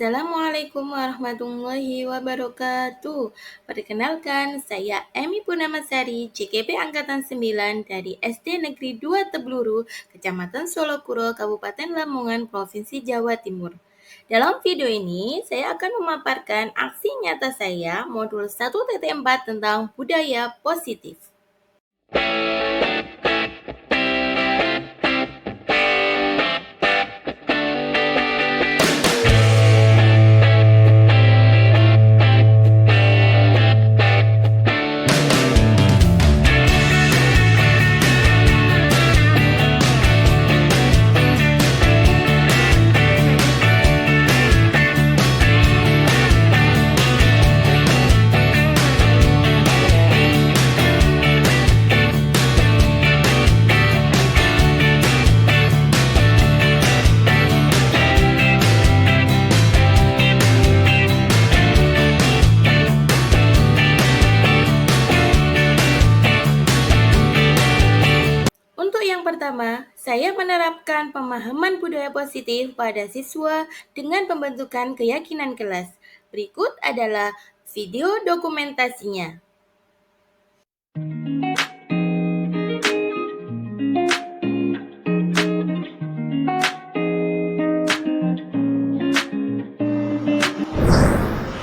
Assalamualaikum warahmatullahi wabarakatuh. Perkenalkan, saya Emi Purnamasari, JKP Angkatan 9 dari SD Negeri 2 Tebluru, Kecamatan Solokuro, Kabupaten Lamongan, Provinsi Jawa Timur. Dalam video ini, saya akan memaparkan aksi nyata saya modul 1.4 tentang budaya positif. Untuk yang pertama, saya menerapkan pemahaman budaya positif pada siswa dengan pembentukan keyakinan kelas. Berikut adalah video dokumentasinya.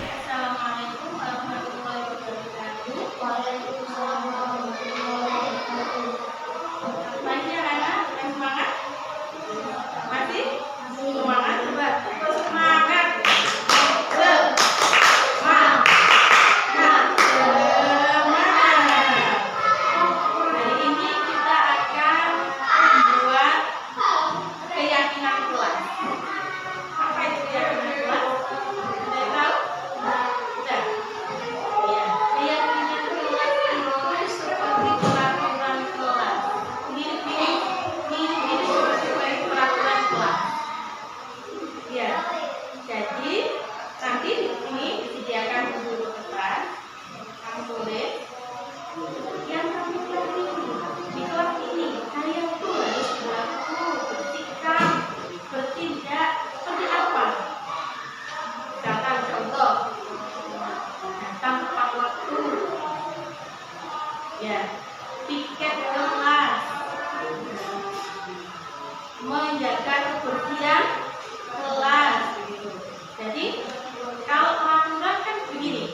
Assalamualaikum warahmatullahi wabarakatuh. Waalaikumsalam warahmatullahi wabarakatuh. Masih anak-anak yang semangat? Masih? Semangat coba. Semangat. Semangat. Semangat. Hari ini kita akan membuat keyakinan kelas. Apa itu keyakinan kelas? Sudah tahu? Sudah. Ya, keyakinan kelas itu seperti peraturan kelas. Mirip seperti peraturan kelas. Ya, jadi nanti di sini disediakan buku kertas. Kamu tulis yang kamu pelajari di kelas ini. Kalian tuh harus berlaku, bersikap, bertindak seperti apa? Misalkan contoh, datang tepat waktu. Ya, tiket kelas, menjaga kebersihan kelas. Jadi kalau peraturan kan begini,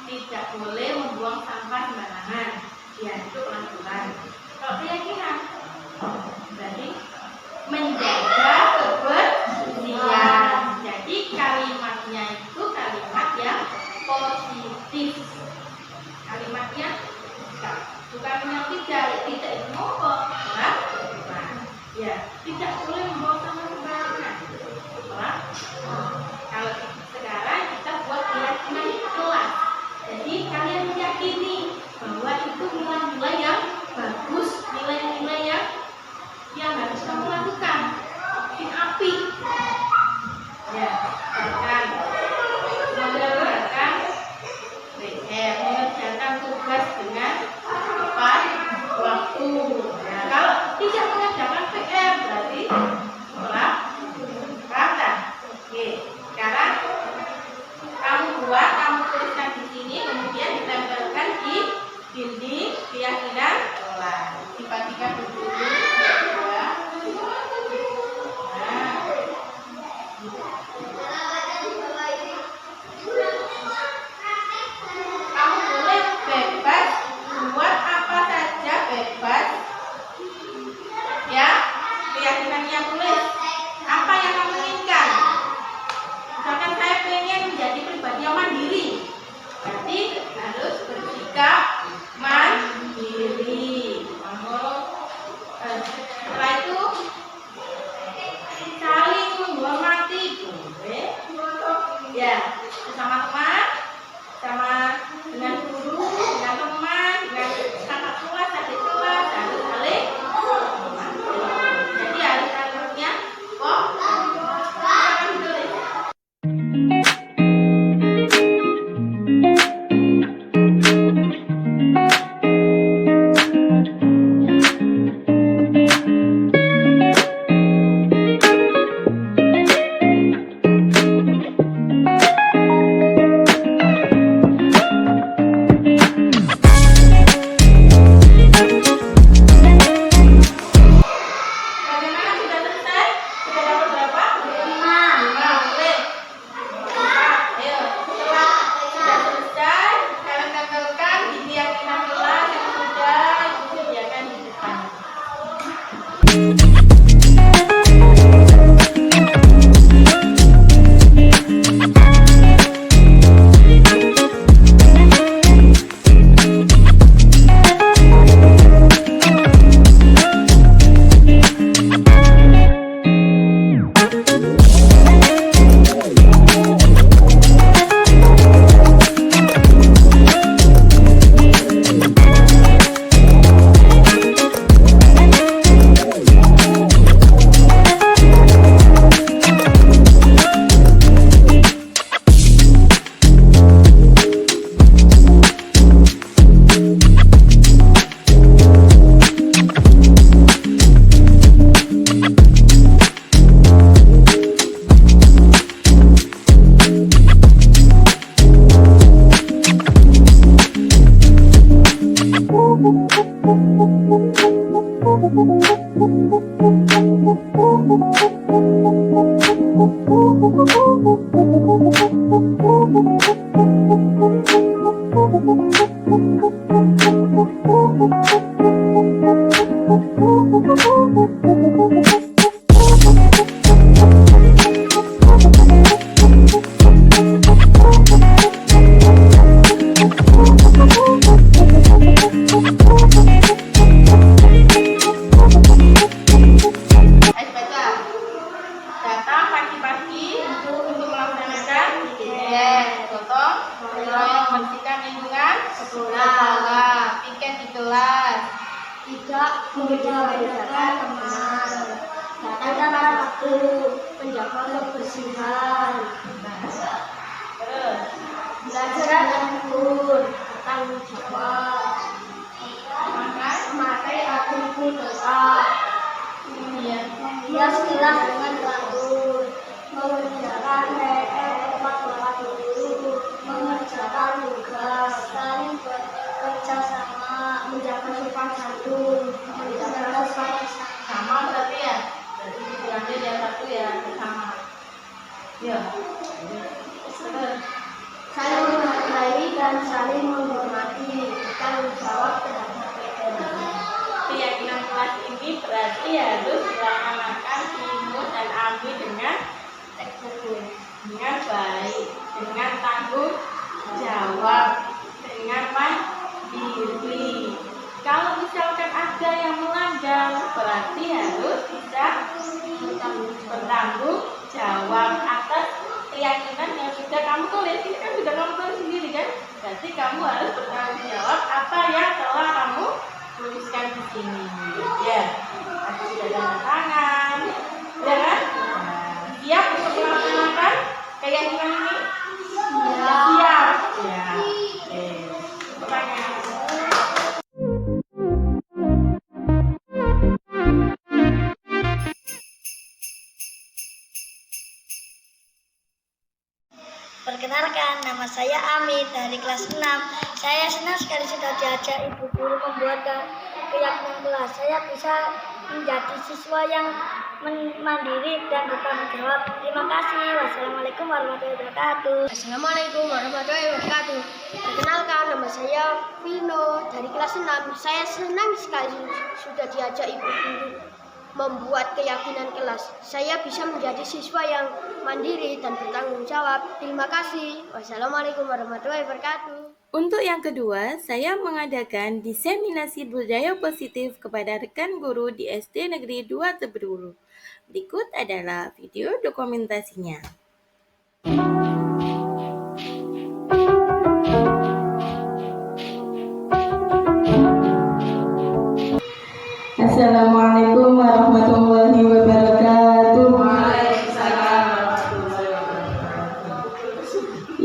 tidak boleh membuang sampah sembarangan. Ya, itu peraturan. Kalau keyakinan, berarti menjaga kebersihan. Jadi kalimatnya itu kalimat yang positif. Kalimatnya bukan yang tidak itu ngomong. Ya, tidak boleh membawa sampah sembarangan. Kalau sekarang kita buat keyakinan kelas. Jadi kalian meyakini bahwa itu nilai-nilai yang bagus, nilai-nilai yang harus kamu lakukan. Bikin api. Ya, bahkan mengerjakan PR, mengerjakan tugas dengan tepat waktu. Nah, kalau tidak mengerjakan PR berarti setelah kata. Oke, sekarang kamu buat, kamu tuliskan di sini, kemudian ditempelkan di dinding keyakinan kelas. Tiba-tiba dulu. Kamu boleh bebas buat apa saja, bebas. Ya, keyakinannya tulis. Apa yang kamu inginkan? Misalkan saya pengen menjadi pribadi yang mandiri, berarti harus bersikap mandiri. Kamu Membersihkan lingkungan sekolah, piket di kelas, tidak membedakan teman, datang tepat waktu, menjaga kebersihan, belajar dan ukur, tanggung jawab, memakai atribut tetap, hias kelas dengan teratur, mengerjakan PR tepat waktu, mengerjakan tugas, saling bekerja sama, menjaga sopan santun, menjaga sopan sama berarti ya, berarti diambil yang satu ya bersama. Ya. Saling menghargai dan saling menghormati, bertanggung jawab terhadap keyakinan kelas ini berarti harus dilaksanakan ilmu dan ambil dengan baik, dengan tanggung jawab, dengan mandiri. Kalau misalkan ada yang melanggar, berarti harus bisa bertanggung jawab atas keyakinan yang sudah kamu tulis. Ini kan sudah kamu tulis sendiri kan? Berarti kamu harus bertanggung jawab apa yang telah kamu tuliskan di sini. Ya, aku sudah tanda tangan, ya kan? Siap untuk melaksanakan keyakinan ini? Siap. Ya. Pertanyaan. Perkenalkan, nama saya Ami dari kelas 6. Saya senang sekali sudah diajak ibu guru membuat keyakinan kelas. Saya bisa menjadi siswa yang mandiri dan bertanggung jawab. Terima kasih. Wassalamualaikum warahmatullahi wabarakatuh. Assalamualaikum warahmatullahi wabarakatuh. Perkenalkan, nama saya Vino dari kelas 6. Saya senang sekali sudah diajak ibu guru membuat keyakinan kelas. Saya bisa menjadi siswa yang mandiri dan bertanggung jawab. Terima kasih. Wassalamualaikum warahmatullahi wabarakatuh. Untuk yang kedua, saya mengadakan diseminasi budaya positif kepada rekan guru di SD Negeri 2 Teberuru. Berikut adalah video dokumentasinya. Assalamualaikum warahmatullahi wabarakatuh.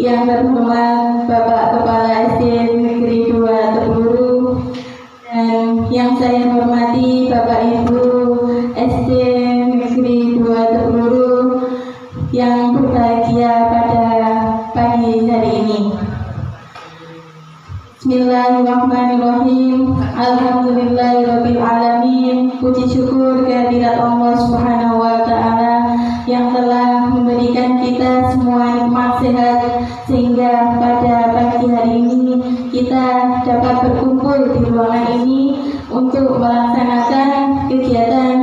Yang terhormat Bapak Kepala SD Negeri 2 Teberuru dan yang saya hormati Bapak Ibu SD Negeri 2 Teberuru yang berbahagia pada pagi hari ini. Bismillahirrahmanirrahim. Alhamdulillahirabbil alamin. Puji syukur kehadirat Allah Subhanahu wa taala yang telah memberikan kita semua nikmat sehat sehingga pada pagi hari ini kita dapat berkumpul di ruangan ini untuk melaksanakan kegiatan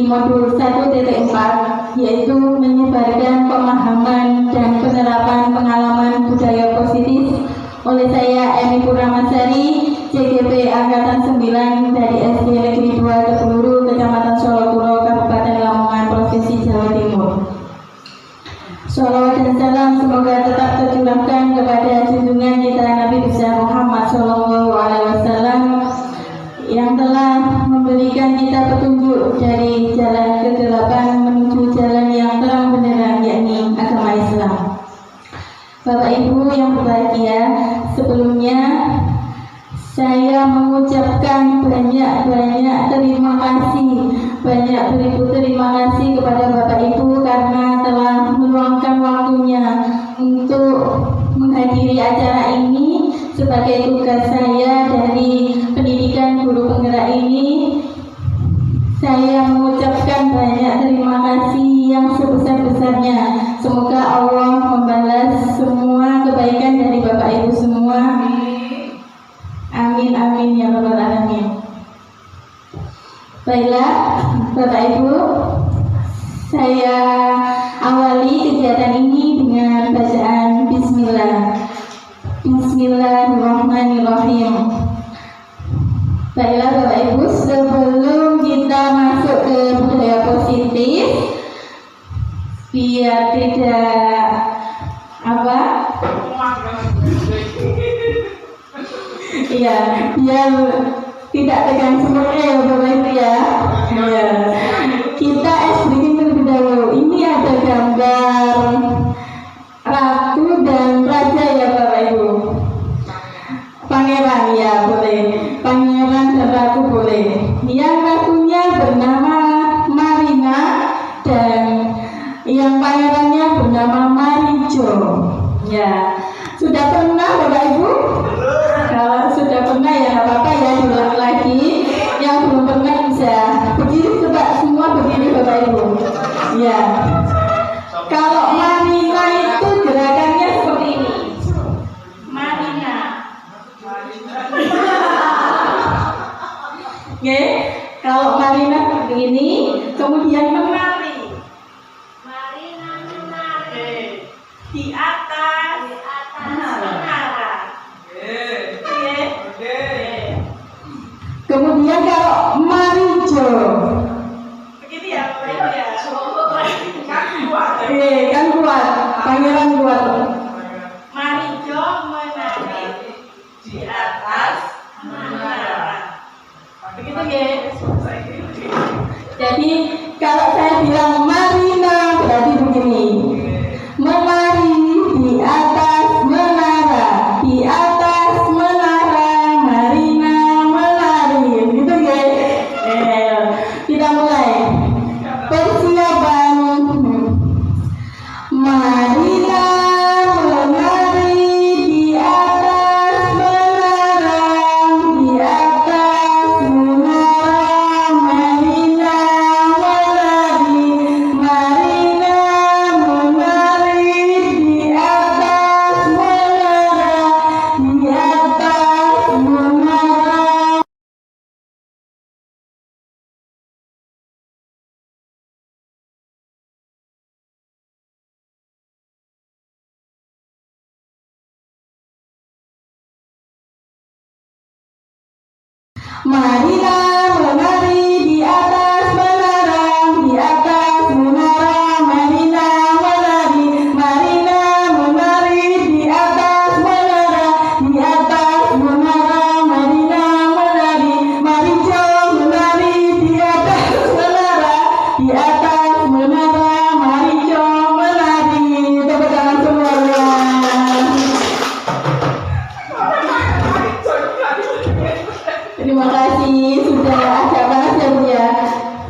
modul 1.4, yaitu menyebarkan pemahaman dan penerapan pengalaman budaya positif oleh saya Emi Purnamasari, CGP Angkatan 9 dari SD Negeri 2 Tepeluru, Kecamatan Solokuro, Kabupaten Lamongan, Provinsi Jawa Timur. Shalawat dan salam semoga tetap tercurahkan kepada junjungan kita Nabi besar Muhammad SAW yang telah memberikan kita petunjuk dari jalan kegelapan menuju jalan yang terang benderang, yakni agama Islam. Bapak Ibu yang berbahagia, sebelumnya saya mengucapkan banyak terima kasih, banyak beribu terima kasih kepada Bapak Ibu karena telah meluangkan waktunya untuk menghadiri acara ini sebagai tugas saya dari pendidikan guru penggerak ini. Saya mengucapkan banyak terima kasih yang sebesar-besarnya. Semoga Allah membalas semua kebaikan dari Bapak Ibu semua. Amin amin ya rabbal alamin. Baiklah Bapak Ibu, saya awali kegiatan ini dengan bacaan Bismillah. Bismillahirrahmanirrahim. Baiklah Bapak Ibu, sebelum kita masuk ke budaya positif, biar tidak biar tidak tegang semuanya ya Bapak Ibu ya. Kita explain terlebih dahulu. Ini ada gambar ratu dan raja ya Bapak Ibu. Pangeran ya boleh, pangeran dan ratu boleh. Yang ratunya bernama Marina dan yang pangerannya bernama Marijo. Ya, sudah pernah Bapak Ibu? Kalau sudah pernah ya nggak apa-apa ya, diulang lagi. Yang belum pernah bisa berdiri, coba semua berdiri Bapak Ibu. Ya. Kalau Marina itu gerakannya seperti ini. Marina. Oke, kalau Marina seperti ini, kemudian menari. Marina menari. Di atas menara. Kemudian kalau Marijo, begitu ya Bapak Ibu ya. Kan kuat, pangeran kuat. Marijo menari di atas menara. Begitu ya. Jadi kalau saya bilang Marina berarti begini. Menari di atas menara, di atas menara, Marina menari, gitu ya. Kita mulai. Persiapan. Marina menari di atas menara, di atas menara, Marina menari, Marina menari di atas menara, di atas menara. Marina menari di atas menara, di atas menara, Marina menari, Marina menari di atas menara, di atas menara, Marina menari, Marijo menari di atas menara, di atas menara, Marijo menari. Tepuk tangan semuanya. Terima kasih sudah agak panas ya Bu ya.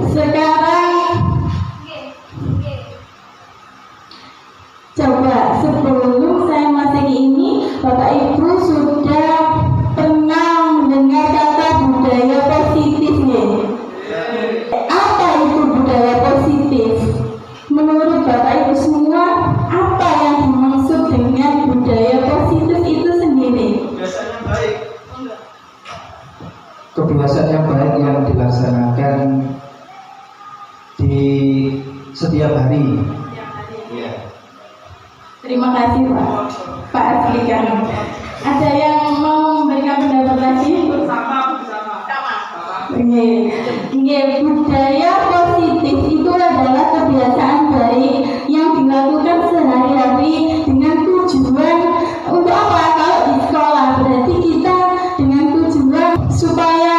Sekarang coba sebelum saya masuk ini, Bapak Ibu sudah pernah mendengar kata budaya positif ya? Apa itu budaya positif? Menurut Bapak Ibu semua, apa yang dimaksud dengan budaya positif itu sendiri? Kebiasaan yang baik. Kebiasaan yang baik yang dilaksanakan setiap hari. Ya. Terima kasih Pak Aslikan. Ada yang mau memberikan pendapat lagi? Sama. Budaya positif itu adalah kebiasaan baik yang dilakukan sehari-hari dengan tujuan untuk apa? Kalau di sekolah berarti kita dengan tujuan supaya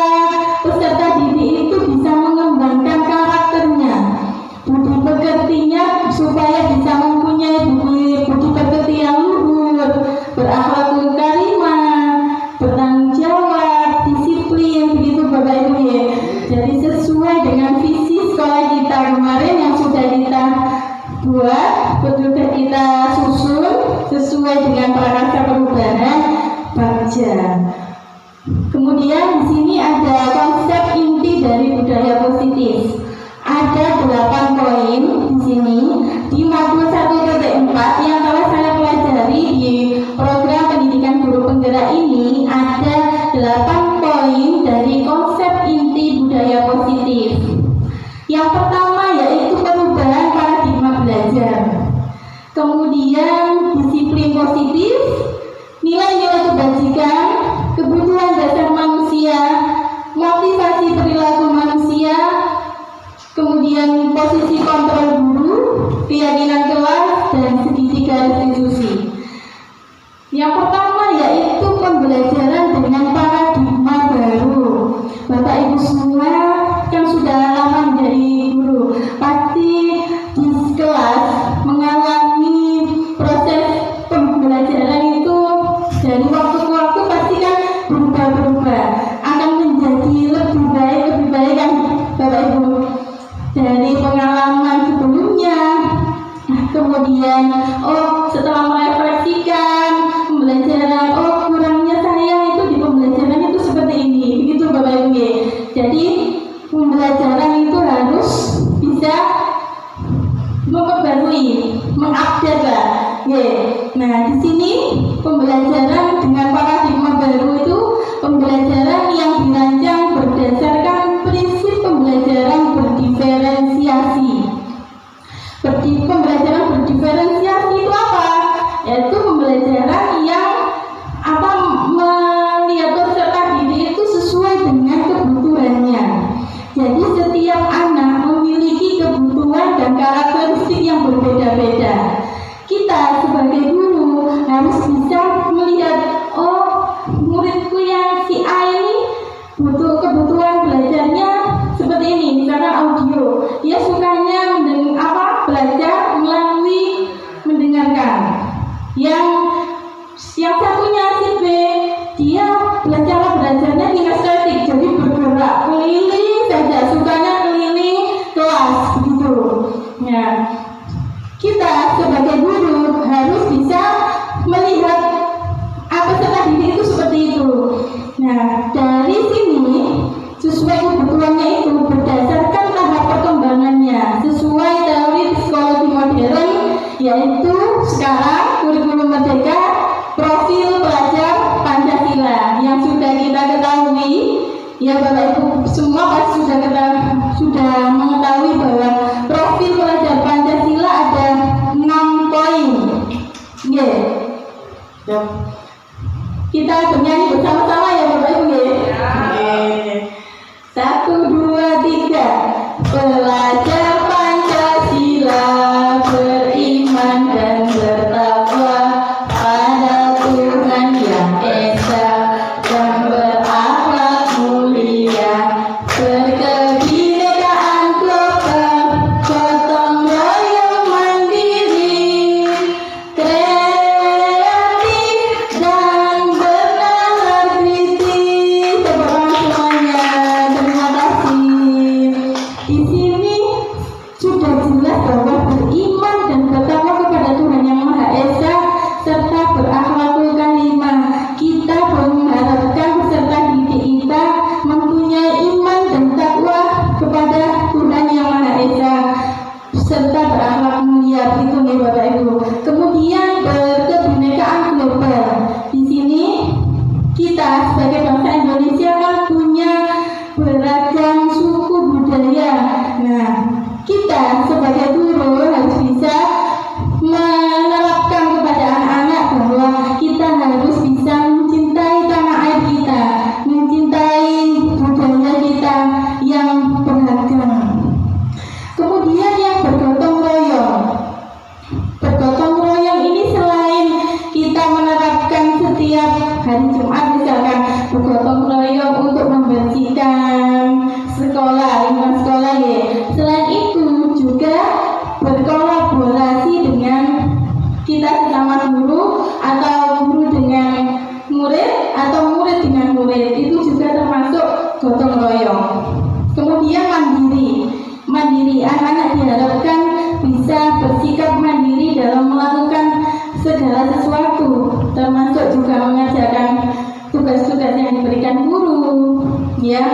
peserta didik itu bisa mengembangkan karakternya, budi pekertinya, supaya bisa mempunyai budi pekerti yang luhur, berakhlakul karimah, bertanggung jawab, disiplin, begitu Bapak Ibu ya. Jadi sesuai dengan visi sekolah kita kemarin yang sudah kita buat, sudah kita susun sesuai dengan prakarsa perubahan Bagja. Kemudian di sini ada konsep inti dari budaya positif. Ada 8 poin di sini di modul 1.4 yang telah saya pelajari di program pendidikan guru penggerak ini. Ada 8 poin dari konsep inti budaya positif. Yang pertama yaitu perubahan paradigma belajar. Kemudian disiplin positif, nilai-nilai kebajikan, kebutuhan dasar manusia, motivasi perilaku manusia, kemudian posisi kontrol guru, keyakinan kelas, dan segitiga restitusi. Yang pertama yaitu pembelajaran dengan paradigma baru. Bapak Ibu semua yang sudah lama menjadi guru pasti di kelas mengalami proses pembelajaran itu dari waktu ke waktu pasti kan berubah-berubah, akan menjadi lebih baik kan Bapak Ibu dari pengalaman sebelumnya. Kemudian setelah merefleksikan pembelajaran, kurangnya saya itu di pembelajaran itu seperti ini, begitu Bapak Ibu. Jadi pembelajaran itu harus bisa memperbarui, mengupdate lah. Nah di sini pembelajaran dengan paradigma baru itu pembelajaran yang dirancang berdasarkan prinsip pembelajaran berdiferensiasi. Pembelajaran berdiferensiasi itu apa? Yaitu pembelajaran yang melihat peserta didik itu sesuai dengan kebutuhannya. Jadi setiap anak memiliki kebutuhan dan karakteristik yang berbeda-beda. Kita sebagai guru harus bisa melihat, muridku yang si A ini butuh kebutuhan belajarnya seperti ini, misalkan audio. Dia sukanya belajar melalui mendengarkan. Yang satunya si B, dia belajarnya kinestetik, jadi bergerak keliling saja, sukanya keliling kelas begitu. Nah, kita sebagai guru harus bisa melihat peserta didik itu seperti itu. Nah, dari sini sesuai kebutuhannya itu berdasarkan tahap perkembangannya sesuai teori psikologi modern, yaitu sekarang kurikulum merdeka profil pelajar Pancasila yang sudah kita ketahui ya Bapak Ibu semua pasti sudah mengetahui bahwa profil pelajar Pancasila ada 6 poin. Kita bernyanyi bersama-sama ya Bapak Ibu ya. 1, 2, 3. Pelajar Pancasila beriman dan bertakwa pada Tuhan yang esa dan berakhlak mulia, berkebinekaan global, gotong royong mandiri, kreatif dan bernalar ya,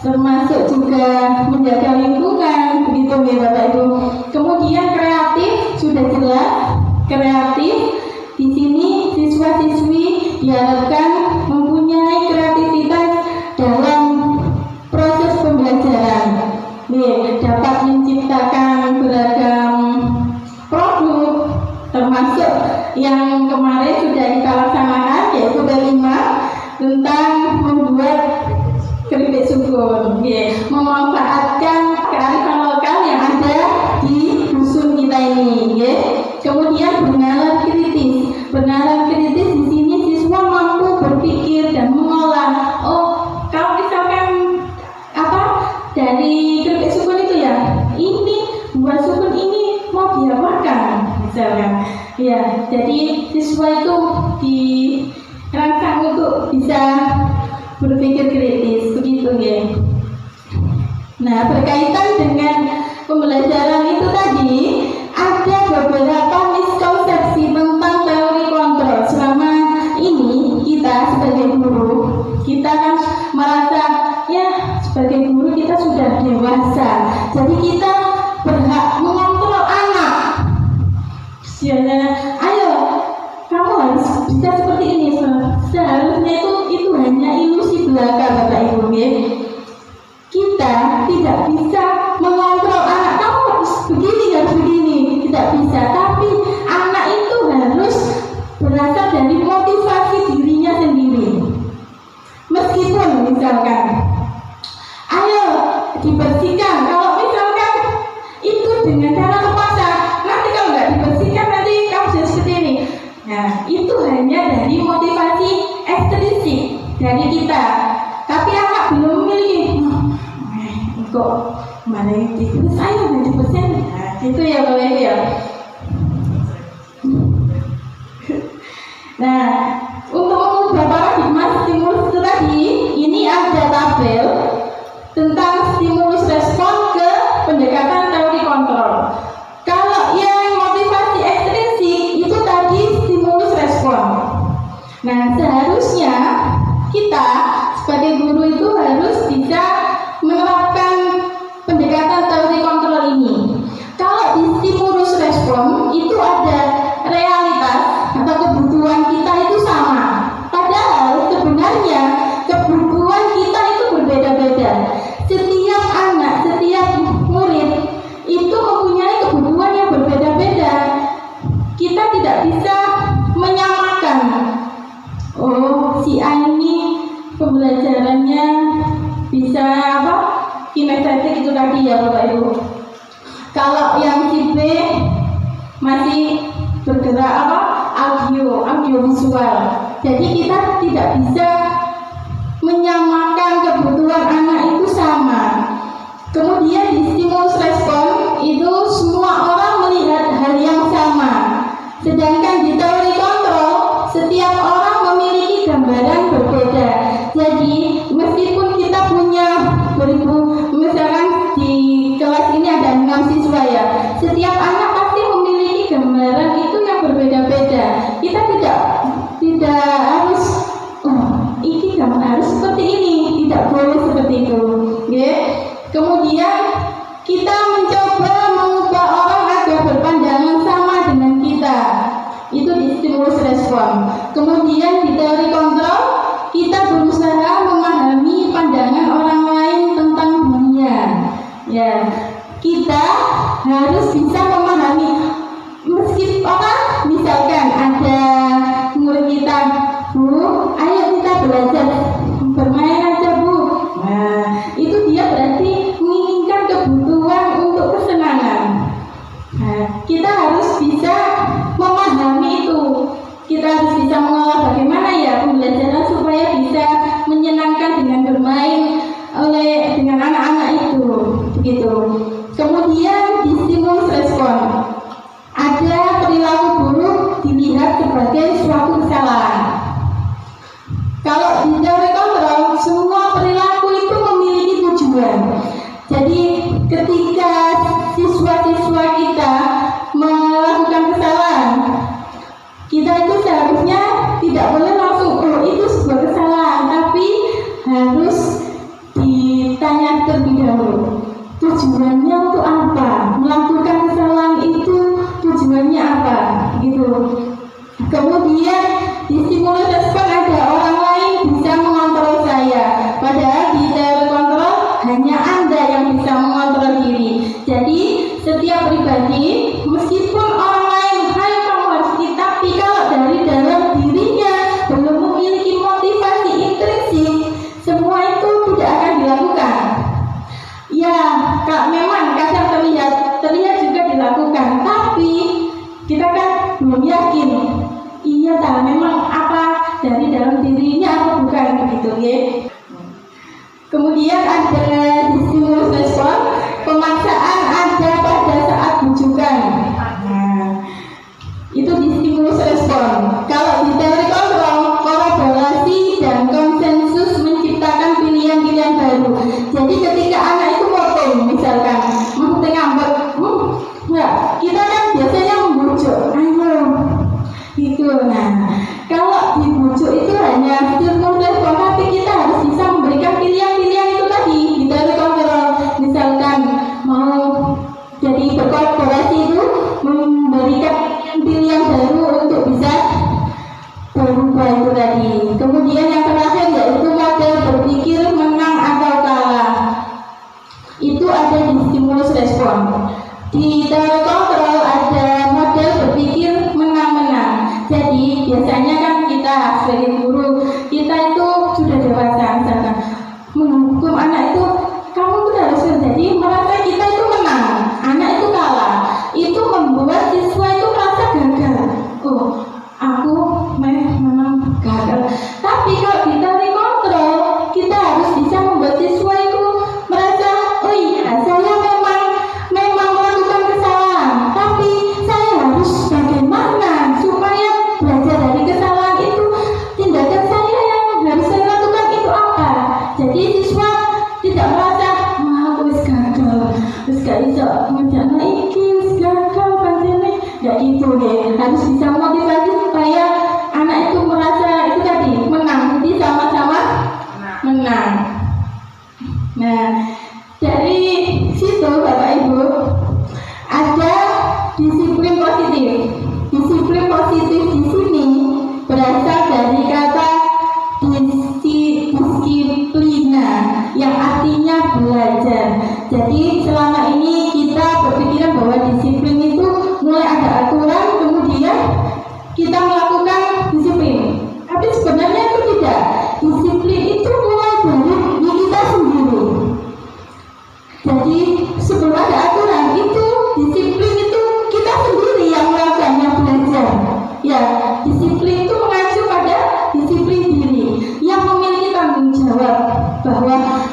termasuk juga menjaga lingkungan, begitu ya Bapak Ibu. Kemudian kreatif sudah jelas, kreatif di sini siswa-siswi diharapkan mempunyai kreativitas dalam proses pembelajaran. Dapat menciptakan beragam produk, termasuk yang kemarin sudah kita laksanakan, yaitu P5 tentang membuat keripik sukur, memanfaatkan kearifan lokal yang ada di dusun kita ini. Kemudian bernalar kritis. Bernalar kritis di sini siswa mampu berpikir dan mengolah. Oh, kalau misalkan dari keripik sukun itu ya, ini buah sukun ini mau diapakan, misalkan. Ya, jadi siswa itu dirangsang untuk bisa berpikir kritis, begitu ya. Nah, berkaitan dengan pembelajaran itu tadi, ada beberapa miskonsepsi tentang teori kontrol. Selama ini kita sebagai guru, kita kan merasa ya sebagai guru kita sudah dewasa, jadi kita berhak mengontrol anak. Ayo, kamu harus bisa seperti ini. Seharusnya itu hanya ilusi belaka, Bapak Ibu. Kita tidak bisa mengontrol anak. Kamu harus begini, tidak bisa. Tapi anak itu harus berasal dari motivasi dirinya sendiri. Meskipun misalkan, ayo dibersihkan. Kalau misalkan itu dengan cara terpaksa, nanti kalau nggak dibersihkan nanti kamu jadi seperti ini. Nah, itu hanya dari motivasi ekstrinsik dari kita. Tapi anak belum memiliki. Kok mana ini? Saya udah dibersihkan. Nah, gitu ya Bapak Ibu ya. Nah, untuk mengubah paradigma stimulus itu tadi, ini ada tabel tentang stimulus respon ke pendekatan teori kontrol. Kalau yang motivasi ekstrinsik itu tadi stimulus respon. Nah, seharusnya kita sebagai guru itu harus bisa menerapkan pendekatan teori kontrol ini. Kalau di stimulus respon itu ada realitas atau kebutuhan kita itu sama. Padahal sebenarnya kebutuhan kita itu berbeda-beda. Setiap anak, setiap murid itu mempunyai kebutuhan yang berbeda-beda. Kita tidak bisa menyamakan. Oh, si A ini pembelajarannya bisa kinestetik itu tadi ya Bapak Ibu. Kalau yang si B masih bergerak audiovisual. Jadi kita tidak bisa menyamakan kebutuhan anak itu sama. Kemudian di stimulus respon itu semua orang melihat hal yang sama. Sedangkan di teori kontrol setiap orang memiliki gambaran berbeda. Jadi meskipun kita punya beribu, misalkan di kelas ini ada 6 siswa ya, setiap anak pasti memiliki gambaran itu yang berbeda-beda. Kita tidak harus ini harus seperti ini, tidak boleh seperti itu. Kemudian kita mencoba mengubah orang agar berpandangan sama dengan kita. Itu di stimulus respon. Kemudian di teori kontrol kita berusaha memahami pandangan orang lain tentang dunia. Ya, kita harus bisa memahami. Meskipun misalkan ada murid kita, Bu, ayo kita belajar bermain aja Bu. Nah, itu dia berarti menginginkan kebutuhan untuk kesenangan. Nah, kita harus bisa memahami itu. Kita harus bisa mengolah bagaimana ya pembelajaran supaya bisa menyenangkan dengan bermain dengan anak-anak itu, begitu. Kemudian di stimulus respon, ada perilaku buruk dilihat sebagai suatu kesalahan. Kalau di teori kontrol, semua perilaku itu memiliki tujuan. Jadi ketika siswa-siswa kita melakukan kesalahan, kita itu seharusnya tidak boleh langsung itu sebuah kesalahan, tapi harus terlebih dahulu. Tujuannya untuk apa? Melakukan kesalahan itu tujuannya apa? Gitu. Kemudian di stimulus respon ada orang lain bisa mengontrol saya, padahal di teori kontrol hanya Anda yang bisa mengontrol diri. Jadi setiap pribadi, meskipun orang lain hai kamu harus ini, tapi kalau dari dalam dirinya belum memiliki motivasi intrinsik, semua itu tidak akan dilakukan. Ya, memang kadang terlihat juga dilakukan, tapi kita kan belum yakin. Iya, memang apa dari dalam dirinya atau bukan begitu, ya. Kemudian ada di stimulus respon, pemaksaan ada pada saat bujukan. Nah, itu di stimulus respon. Kalau di teori kontrol, kolaborasi dan konsensus menciptakan pilihan-pilihan baru. Jadi ketika anak itu potong, misalkan mau ngambek, ya kita kan biasanya membujuk, ayo, gitu. Nah, kalau dibujuk itu hanya stimulus respon, tapi kita harus bisa memberikan pilihan-pilihan itu tadi di teori kontrol. Misalkan mau jadi berkolaborasi itu memberikan pilihan baru untuk bisa berubah itu tadi. Kemudian yang terakhir yaitu model berpikir menang atau kalah. Itu ada di stimulus respon. Di teori kontrol ada model berpikir menang-menang. Jadi biasanya kan kita sebagai guru, kita itu sudah dewasa, misalkan menghukum anak itu, kamu tuh harus menjadi merasa kita itu menang, anak itu kalah. Itu membuat siswa itu merasa gagal. Oh, aku memang gagal. Tapi kalau di teori kontrol, kita harus bisa membuat siswa itu merasa, oh iya, saya memang melakukan kesalahan, tapi saya harus bagaimana supaya belajar dari kesalahan itu, tindakan saya yang harus saya lakukan itu apa. Jadi siswa tidak merasa, wah aku gagal, terus gak bisa menjana iki, gagal pancene, gak gitu deh. Harus bisa motivasi supaya anak itu merasa itu tadi menang, jadi sama-sama menang. Nah, dari situ Bapak Ibu ada disiplin positif. Disiplin positif di sini berasal dari kata disiplina yang artinya belajar. Jadi selama ini kita berpikiran bahwa disiplin itu mulai ada aturan, kemudian kita melakukan disiplin. Tapi sebenarnya itu tidak. Disiplin itu mulai dari diri kita sendiri. Jadi sebelum ada aturan itu, disiplin itu kita sendiri yang melakukannya, belajar. Ya, disiplin itu mengacu pada disiplin diri yang memiliki tanggung jawab bahwa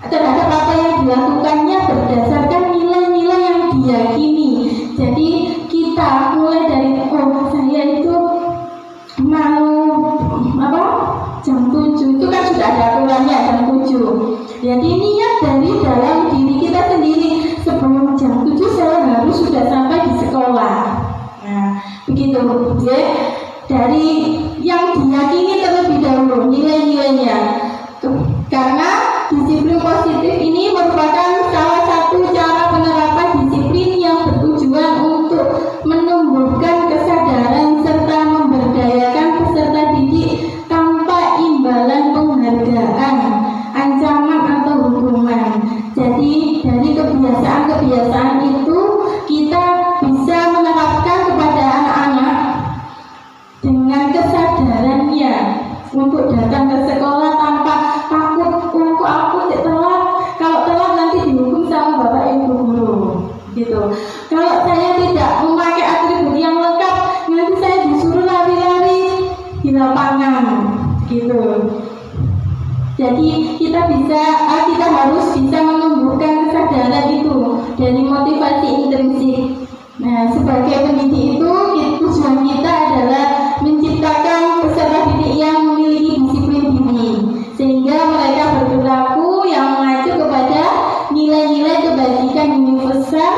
terhadap apa yang dilakukannya berdasarkan nilai-nilai yang diyakini. Jadi kita mulai dari saya itu mau jam 7 itu kan sudah ada aturannya jam 7. Jadi niat dari dalam diri kita sendiri, sebelum jam 7 saya harus sudah sampai di sekolah. Nah, begitu ya. Dari yang diyakini terlebih dahulu nilai-nilainya. Karena disiplin positif ini merupakan salah satu cara penerapan disiplin yang bertujuan untuk menumbuhkan kesadaran serta memberdayakan peserta didik tanpa imbalan penghargaan, ancaman atau hukuman. Jadi dari kebiasaan-kebiasaan itu kita bisa menerapkan kepada anak-anak dengan kesadarannya untuk datang ke sekolah tanpa takut, kok aku telat, kalau telat nanti dihukum sama bapak ibu guru, gitu. Kalau saya tidak memakai atribut yang lengkap, nanti saya disuruh lari-lari di lapangan, gitu. Jadi kita harus bisa menumbuhkan kesadaran itu dari motivasi intrinsik. Nah, sebagai pendidik itu tujuan kita adalah menciptakan peserta didik yang memiliki disiplin diri, sehingga mereka berperilaku yang mengacu kepada nilai-nilai kebajikan universal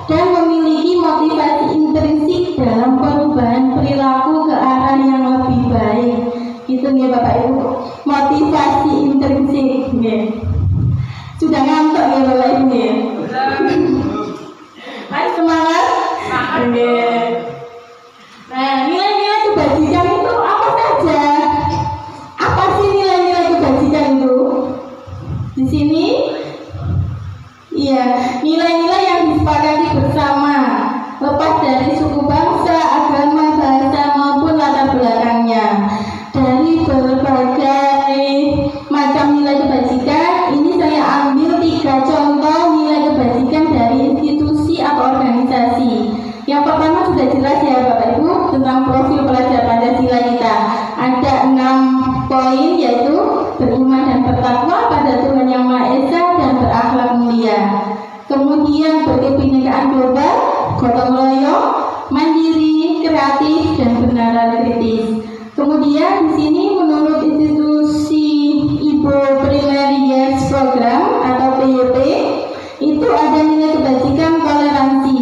dan memiliki motivasi intrinsik dalam perubahan perilaku ke arah yang lebih baik. Gitu ya Bapak Ibu, motivasi intrinsik. Sudah ya Bapak Ibu ya. Ayo semangat. Oke. Nah, nilai-nilai kebajikan itu apa saja? Apa sih nilai-nilai kebajikan itu? Di sini, iya, nilai-nilai yang disepakati bersama, lepas dari suku bangsa, agama, bahasa maupun latar belakangnya. Dari berbagai macam nilai kebajikan, ini saya ambil 3 contoh nilai kebajikan dari institusi atau organisasi. Yang pertama sudah jelas ya Bapak Ibu tentang profil pelajar Pancasila kita. Ada 6 poin, yaitu beriman dan bertakwa pada Tuhan Yang Maha Esa dan berakhlak mulia. Kemudian berkebinekaan global, gotong royong, mandiri, kreatif, dan benaran kritis. Kemudian di sini menurut institusi Ibu Primary Years Program atau PYP itu ada nilai kebajikan toleransi,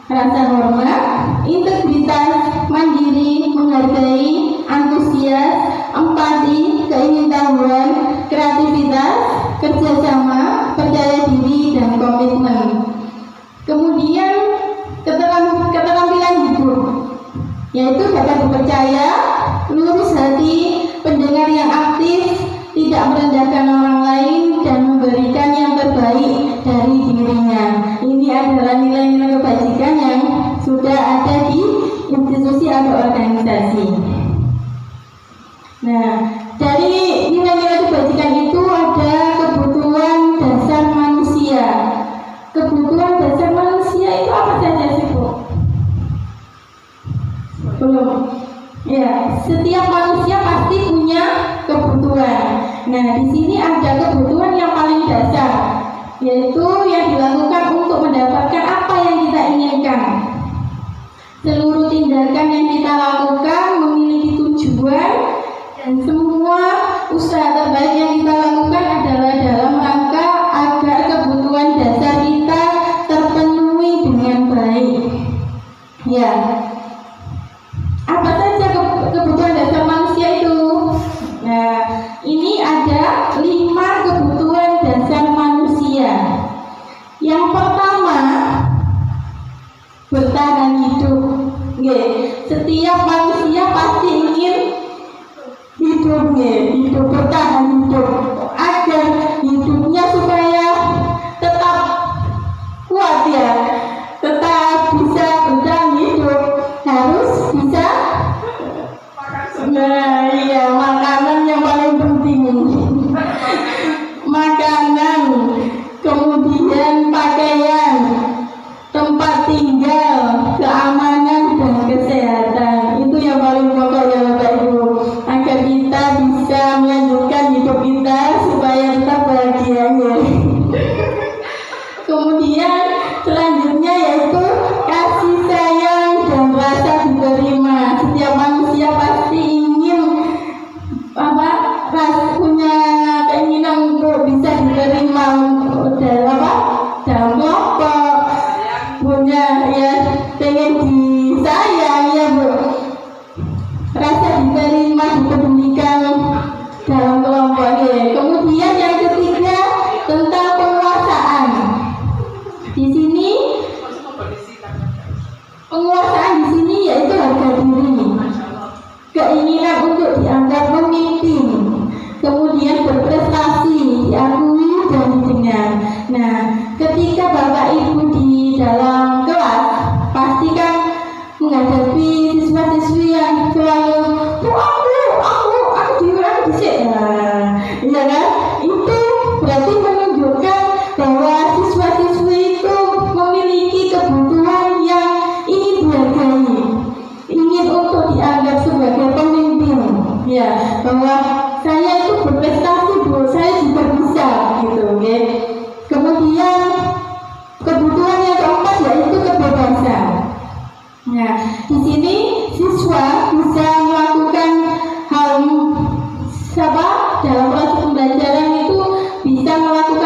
rasa hormat, integritas, mandiri, menghargai, antusias, empati, keingintahuan, kreativitas, kerjasama, percaya diri, dan komitmen. Kemudian keterampilan hidup, yaitu dapat dipercaya, lurus hati, pendengar yang aktif, tidak merendahkan orang lain, dan memberikan yang terbaik dari dirinya. Ini adalah nilai-nilai kebajikan yang sudah ada di institusi atau organisasi. Nah, dari nilai-nilai kebajikan itu ada kebutuhan dasar manusia. Kebutuhan dasar manusia itu apa saja sih, Bu? Belum. Ya, setiap manusia pasti punya kebutuhan. Nah, di sini ada kebutuhan yang paling dasar, yaitu yang dilakukan untuk mendapatkan apa yang kita inginkan. Seluruh tindakan yang kita lakukan memiliki tujuan, dan semua usaha terbaik yang kita lakukan adalah dalam rangka agar kebutuhan dasar kita terpenuhi dengan baik. Ya, apa saja kebutuhan dasar manusia itu? Nah, ini ada 5 kebutuhan dasar manusia. Yang pertama, bertahan hidup. Setiap manusia pasti ingin hidup, hidup, bertahan hidup, agar hidupnya supaya tetap kuat ya, tetap bisa bertahan hidup, harus bisa. Nah, iya, makanan yang paling penting. Makanan, kemudian pakaian, tempat tinggal, keamanan, dan kesehatan. Itu yang paling pokok ya Bapak Ibu, agar kita bisa melanjutkan hidup kita supaya tetap bahagia. Kemudian selanjutnya yaitu kasih sayang dan rasa diterima. Setiap manusia pasti ingin punya keinginan untuk bisa diterima dalam kelompok, punya ya pengen disayang ya Bu, rasa diterima, dipedulikan dalam kelompok ya. Kemudian yang ketiga tentang penguasaan. Di sini penguasaan di sini yaitu harga diri, keinginan untuk dianggap pemimpin, kemudian berprestasi, diakui dan didengar. Nah, ketika Bapak Ibu di dalam kelas pasti kan menghadapi siswa-siswi yang selalu aku disik. Nah, iya kan? Itu berarti menunjukkan bahwa siswa-siswi itu memiliki kebutuhan yang ingin dihargai, ingin untuk dianggap sebagai pemimpin, ya, bahwa saya itu berprestasi Bu, saya juga bisa gitu, okay? Kemudian kebutuhan yang keempat yaitu kebebasan. Nah, di sini siswa bisa melakukan hal dalam proses pembelajaran itu bisa melakukan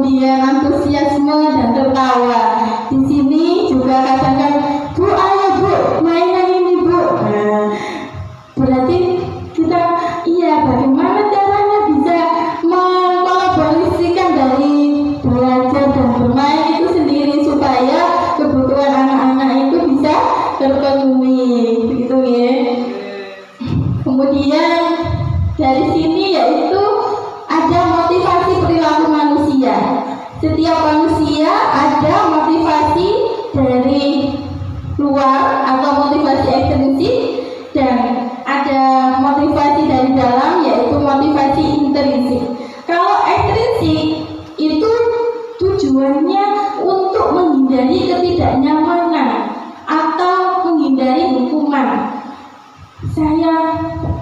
kemudian antusiasme dan tertawa. Di sini juga kadang-kadang, Bu, ayo Bu, mainan ini Bu. Nah, berarti kita, iya, bagaimana caranya bisa mengkolaborasikan dari belajar dan bermain itu sendiri supaya kebutuhan anak-anak itu bisa terpenuhi, begitu ya. Kemudian dari sini yaitu ada motivasi perilaku manusia. Setiap manusia ada motivasi dari luar atau motivasi ekstrinsik dan ada motivasi dari dalam yaitu motivasi intrinsik. Kalau ekstrinsik itu tujuannya untuk menghindari ketidaknyamanan atau menghindari hukuman. Saya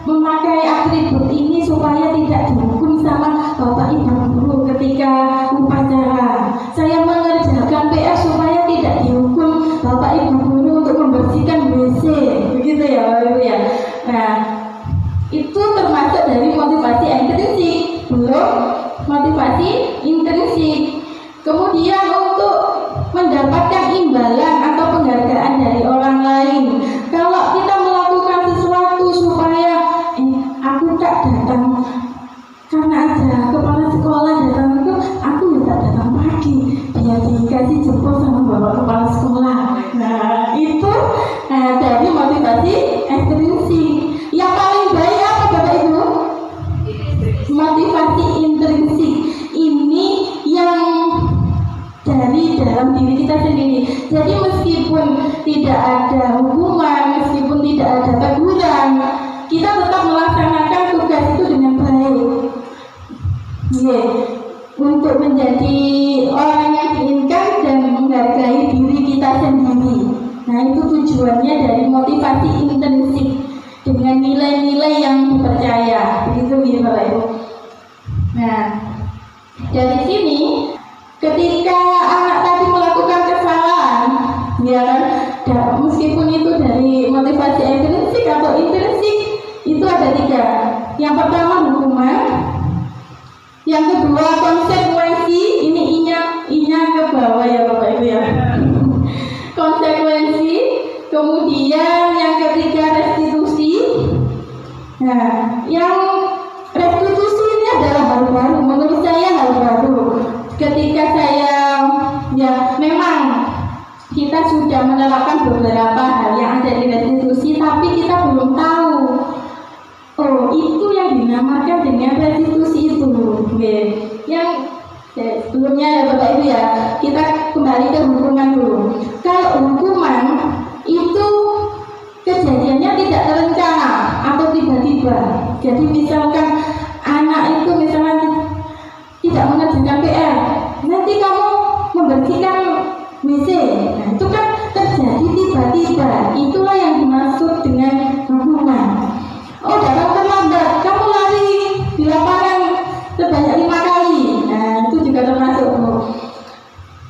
memakai atribut ini supaya tidak dihukum sama Bapak Ibu guru ketika upacara. Saya mengerjakan PR supaya tidak dihukum Bapak Ibu guru untuk membersihkan WC. Begitu ya Bapak Ibu ya. Nah, itu termasuk dari motivasi ekstrinsik, belum motivasi intrinsik. Kemudian untuk mendapatkan imbalan atau penghargaan dari orang lain. Kalau kita melakukan sesuatu supaya aku tak datang karena ada kepala sekolah datang itu, aku ya tak datang pagi biar dikasih jemput sama bapak kepala sekolah. Nah itu dari motivasi ekstrinsik. Yang paling baik apa Bapak Ibu? Motivasi intrinsik. Ini yang dari dalam diri kita sendiri. Jadi meskipun tidak ada hukuman, meskipun tidak ada teguran, kita tetap melaksanakan tugas itu dengan baik. Untuk menjadi orang yang diinginkan dan menghargai diri kita sendiri. Nah itu tujuannya dari motivasi intrinsik dengan nilai-nilai yang dipercaya. Begitu gitu Bapak Ibu. Nah dari sini ketika anak tadi melakukan kesalahan, ya kan, meskipun itu dari motivasi ekstrinsik atau intrinsik, itu ada 3. Yang pertama hukuman, yang kedua konsekuensi, ini inya ke bawah ya Bapak Ibu ya. Konsekuensi, kemudian yang ketiga restitusi. Nah, yang restitusi ini adalah hal baru, menurut saya hal baru. Ketika saya, ya memang kita sudah menerapkan beberapa hal yang ada di restitusi, tapi kita belum tahu. Oh, itu yang dinamakan dengan restitusi itu. Yang sebelumnya ya Bapak Ibu ya, kita kembali ke hukuman dulu. Kalau hukuman itu kejadiannya tidak terencana atau tiba-tiba. Jadi misalkan anak itu misalnya tidak mengerjakan PR, nanti kamu membersihkan WC. Nah, itu kan terjadi tiba-tiba. Itulah yang dimaksud dengan hukuman. Oh, datang terlambat, kamu lari di lapangan sebanyak 5 kali. Nah, itu juga termasuk.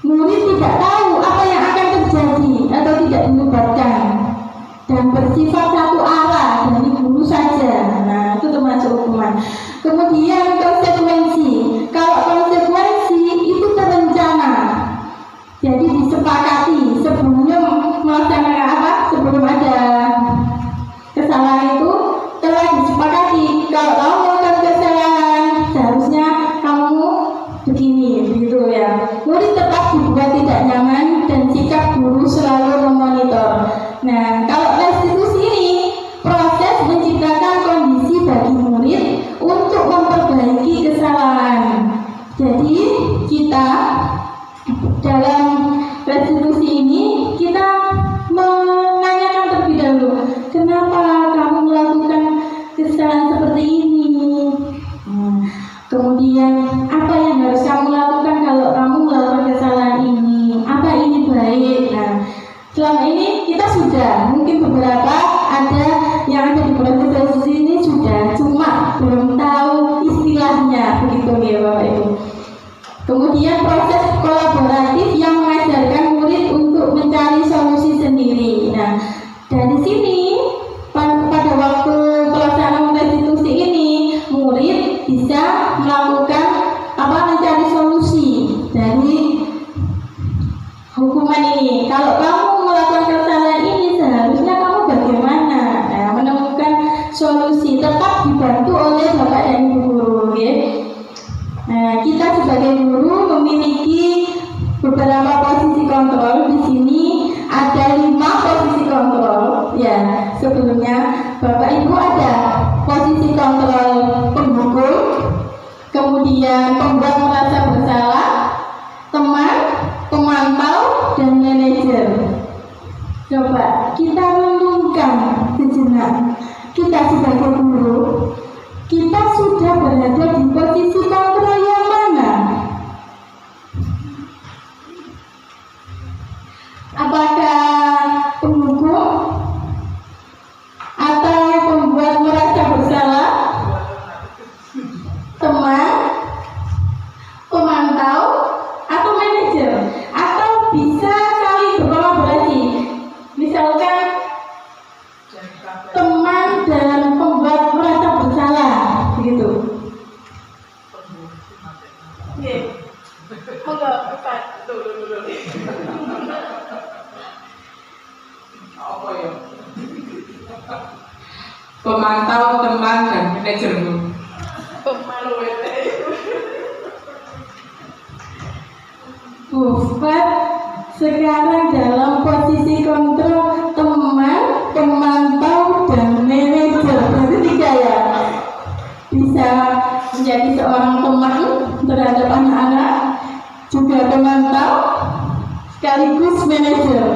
Murid tidak tahu apa yang akan terjadi atau tidak dilibatkan dan bersifat satu arah dari guru saja. Nah, itu termasuk hukuman. solusi, tetap dibantu oleh Bapak dan Ibu guru, ya. Nah, kita sebagai guru memiliki beberapa posisi kontrol. Di sini ada 5 posisi kontrol. Ya, sebelumnya Bapak Ibu ada posisi kontrol penghukum, kemudian pembuat merasa bersalah, teman, pemantau, dan manajer. Coba kita renungkan sejenak. Kita sebagai guru, kita sudah berada di posisi kontrol yang mana? Apakah penghukum atau pembuat merasa bersalah, teman, pemantau, atau manajer? Atau bisa saling berkolaborasi? Misalkan teman dan pembuat merasa bersalah, begitu. Oke, monggo Pak. Apa ya? Pemantau, teman, dan manajer. Bufat sekarang dalam posisi kontrol teman, pemantau, dan manajer. Berarti 3 ya. Bisa menjadi seorang teman terhadap anak-anak, juga pemantau, sekaligus manajer.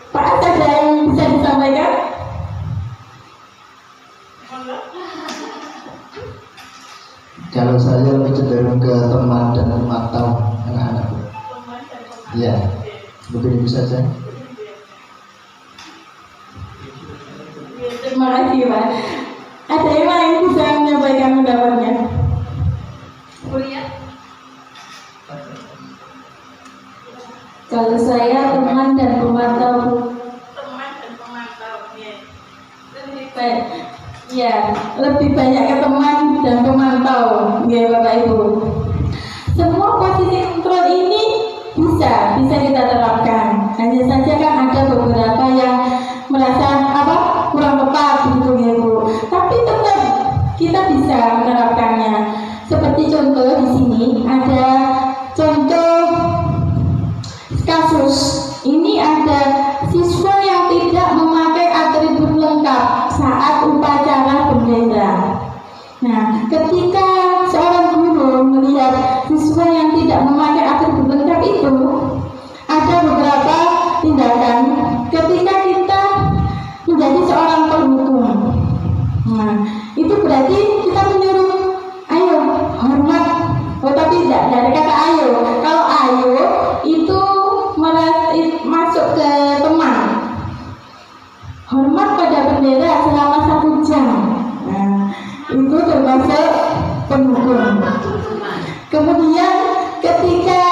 Pak, ada yang bisa disampaikan? Kalau saya lebih cenderung ke teman dan memantau anak-anak. Ya, mungkin itu saja. Terima kasih Pak. Ada yang lain bisa menyampaikan pendapatnya? Kalau saya teman dan pemantau. Baik. Ya, lebih banyak ke teman dan pemantau, ya Bapak Ibu. Semua posisi kontrol ini bisa kita terapkan. Hanya saja kan ada beberapa yang merasa kurang tepat gitu ya Bu. Tapi tetap kita bisa menerapkannya. Seperti contoh di sini ada contoh kasus. Ini ada siswa yang tidak memakai atribut lengkap saat upacara bendera. Nah, ketika seorang guru melihat siswa yang tidak memakai atribut lengkap itu, ada beberapa tindakan ketika kita menjadi seorang penghukum. Nah, itu berarti kita menyuruh, ayo hormat. Oh, tapi tidak dari kata ayo. Kalau ayo itu masuk ke teman. Hormat pada bendera selama 1 jam. Nah, itu termasuk penghukum. Kemudian ketika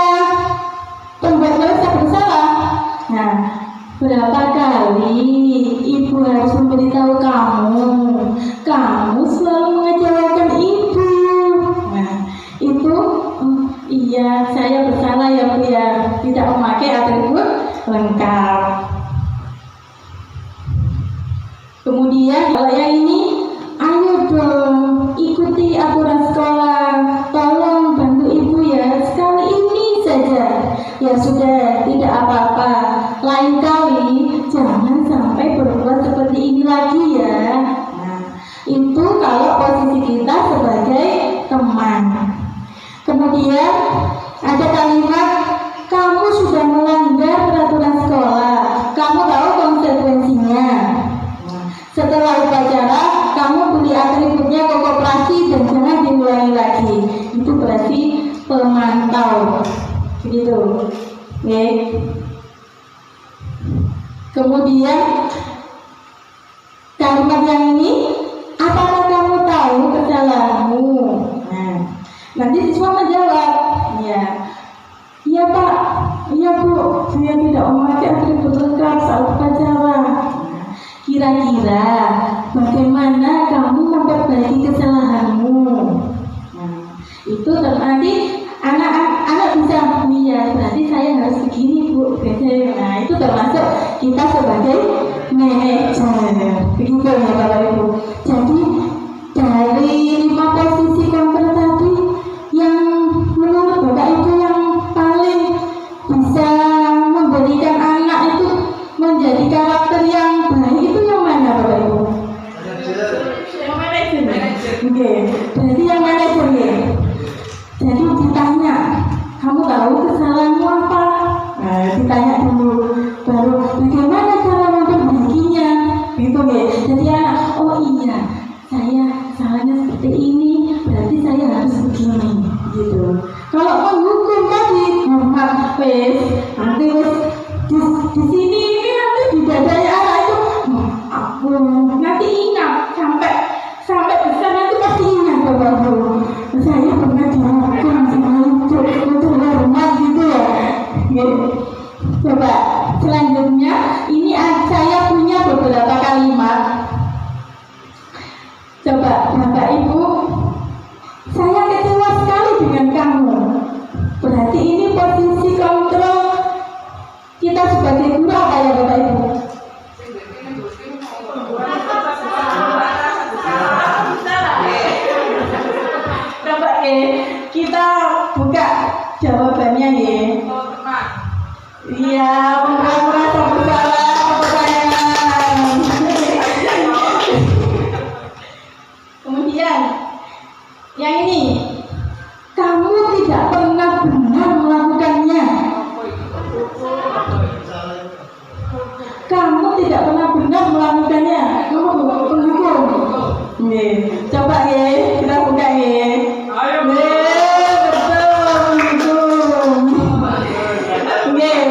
pembuat merasa bersalah, nah berapa kali ibu harus memberitahu kamu selalu mengecewakan ibu. Nah itu iya saya bersalah ya Bu ya, tidak memakai atribut lengkap. Kemudian kalau yang ini, ayo dong ikuti aturan sekolah, tolong bantu ibu ya, sekali ini saja. Ya sudah, tidak apa-apa, lain kali jangan sampai berbuat seperti ini lagi ya. Nah, itu kalau posisi kita sebagai teman. Kemudian ada kalimat, kamu sudah melanggar peraturan sekolah, kamu tahu konsekuensinya. Setelah upacara, kamu beli atributnya ke koperasi dan jangan diulangi lagi. Itu berarti pemantau. Begitu. Oke. Kemudian kalimat yang ini, apakah kamu tahu kesalahanmu? Nah, nanti siswa menjawab, ya, iya Pak, iya Bu, saya tidak memakai atribut lengkap saat upacara. Kira-kira bagaimana kamu memperbaiki kesalahanmu? Nah, itu nanti anak bisa, iya berarti saya harus begini Bu. Nah, itu termasuk kita sebagai manajer. Begitu ya Bapak Ibu. Oke, kita buka jawabannya ya. Iya, merasa bersalah pertanyaan. Kemudian yang ini, kamu tidak pernah benar melakukannya. Kamu tidak pernah benar melakukannya. Kamu pendukung. Nih, coba ya, kita buka ya.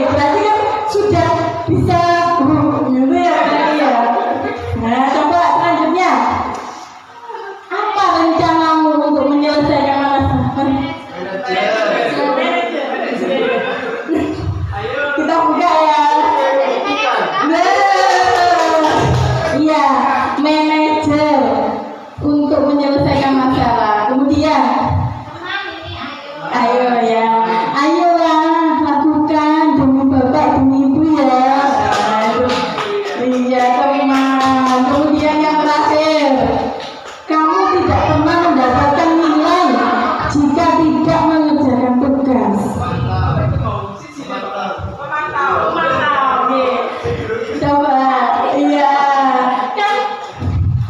Berarti kan sudah bisa gitu ya tadi ya. Nah, coba selanjutnya. Apa rencanamu untuk menyelesaikan masalah? Kita buka ya. Iya, manajer untuk menyelesaikan masalah. Kemudian, ayo ya, ayolah lakukan demi bapak demi ibu ya. Iya teman. Kemudian yang terakhir, kamu tidak pernah mendapatkan nilai jika tidak mengerjakan tugas. Coba, iya kan?